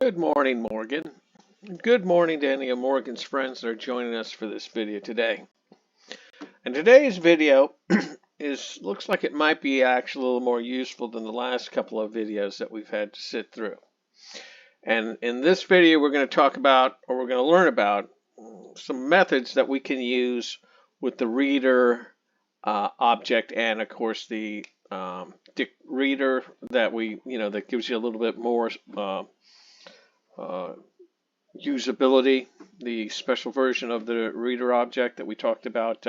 Good morning, Morgan. Good morning to any of Morgan's friends that are joining us for this video today. And today's video looks like it might be actually a little more useful than the last couple of videos that we've had to sit through. And in this video, we're going to talk about, or we're going to learn about, some methods that we can use with the reader object, and of course the reader that that gives you a little bit more usability, the special version of the reader object that we talked about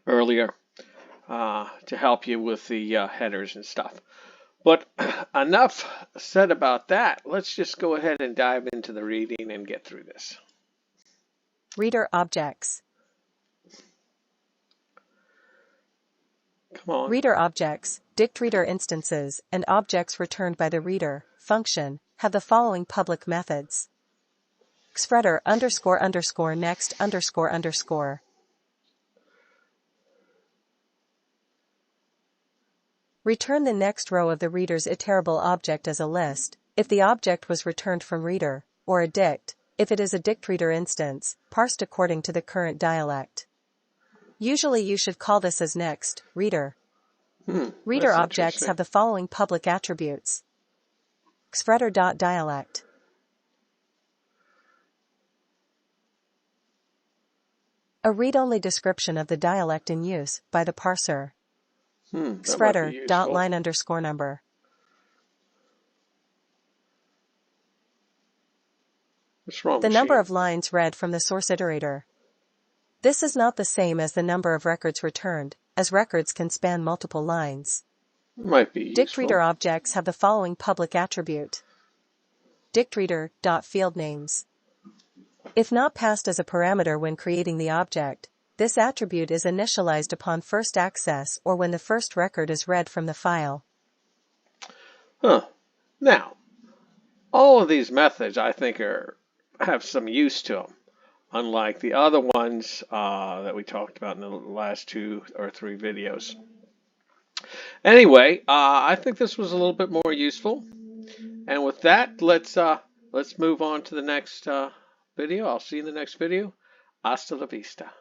earlier to help you with the headers and stuff. But enough said about that. Let's just go ahead and dive into the reading and get through this. Reader objects. Come on. Reader objects, DictReader instances, and objects returned by the reader function have the following public methods. Xfretter __ next __. Return the next row of the reader's iterable object as a list, if the object was returned from reader, or a dict, if it is a DictReader instance, parsed according to the current dialect. Usually you should call this as next, reader. Reader objects have the following public attributes. Xfretter.dialect. A read-only description of the dialect in use by the parser. Xfretter.line _number. What's wrong? The number of lines read from the source iterator. This is not the same as the number of records returned, as records can span multiple lines. Might be useful. DictReader objects have the following public attribute. DictReader.fieldNames. If not passed as a parameter when creating the object, this attribute is initialized upon first access or when the first record is read from the file. Now, all of these methods I think have some use to them, unlike the other ones that we talked about in the last 2 or 3 videos. Anyway, I think this was a little bit more useful. And with that, let's move on to the next video. I'll see you in the next video. Hasta la vista.